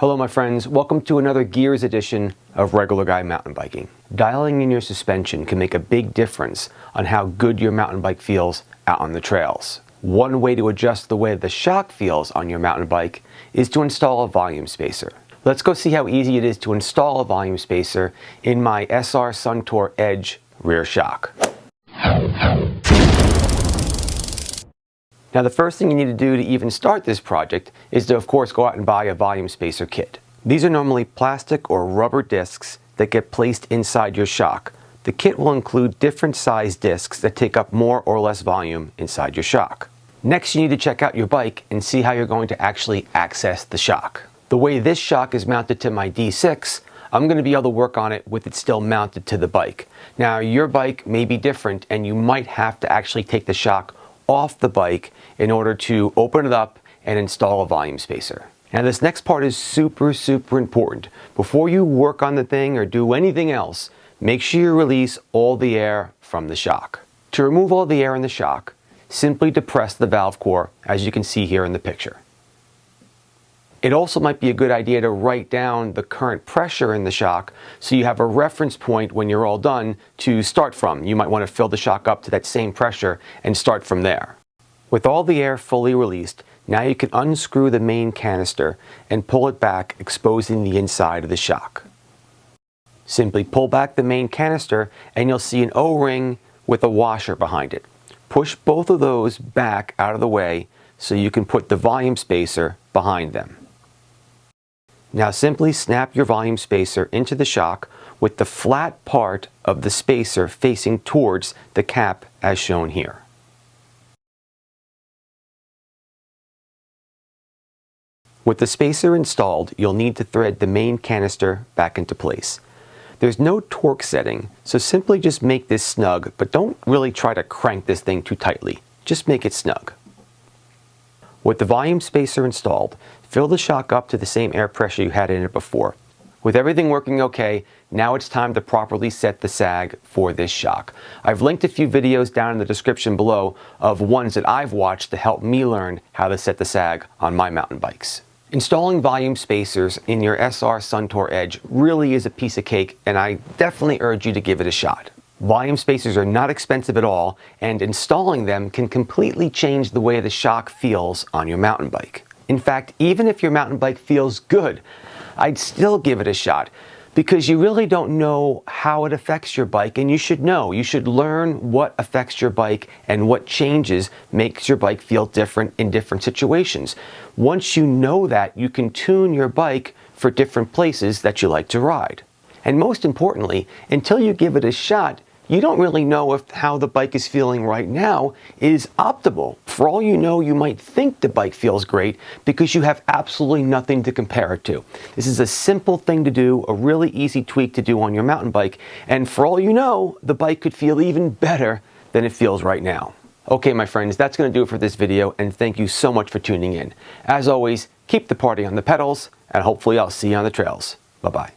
Hello my friends, welcome to another Gears edition of Regular Guy Mountain Biking. Dialing in your suspension can make a big difference on how good your mountain bike feels out on the trails. One way to adjust the way the shock feels on your mountain bike is to install a volume spacer. Let's go see how easy it is to install a volume spacer in my SR Suntour Edge rear shock. Now the first thing you need to do to even start this project is to of course go out and buy a volume spacer kit. These are normally plastic or rubber discs that get placed inside your shock. The kit will include different size discs that take up more or less volume inside your shock. Next you need to check out your bike and see how you're going to actually access the shock. The way this shock is mounted to my D6, I'm going to be able to work on it with it still mounted to the bike. Now your bike may be different and you might have to actually take the shock off the bike in order to open it up and install a volume spacer. Now this next part is super important. Before you work on the thing or do anything else, make sure you release all the air from the shock. To remove all the air in the shock, simply depress the valve core as you can see here in the picture. It also might be a good idea to write down the current pressure in the shock so you have a reference point when you're all done to start from. You might want to fill the shock up to that same pressure and start from there. With all the air fully released, now you can unscrew the main canister and pull it back, exposing the inside of the shock. Simply pull back the main canister and you'll see an O-ring with a washer behind it. Push both of those back out of the way so you can put the volume spacer behind them. Now simply snap your volume spacer into the shock with the flat part of the spacer facing towards the cap as shown here. With the spacer installed, you'll need to thread the main canister back into place. There's no torque setting, so simply just make this snug, but don't really try to crank this thing too tightly. Just make it snug. With the volume spacer installed, fill the shock up to the same air pressure you had in it before. With everything working okay, now it's time to properly set the sag for this shock. I've linked a few videos down in the description below of ones that I've watched to help me learn how to set the sag on my mountain bikes. Installing volume spacers in your SR Suntour Edge really is a piece of cake, and I definitely urge you to give it a shot. Volume spacers are not expensive at all, and installing them can completely change the way the shock feels on your mountain bike. In fact, even if your mountain bike feels good, I'd still give it a shot because you really don't know how it affects your bike, and you should know. You should learn what affects your bike and what changes makes your bike feel different in different situations. Once you know that, you can tune your bike for different places that you like to ride. And most importantly, until you give it a shot, you don't really know if how the bike is feeling right now is optimal. For all you know, you might think the bike feels great because you have absolutely nothing to compare it to. This is a simple thing to do, a really easy tweak to do on your mountain bike, and for all you know, the bike could feel even better than it feels right now. Okay, my friends, that's going to do it for this video, and thank you so much for tuning in. As always, keep the party on the pedals, and hopefully I'll see you on the trails. Bye-bye.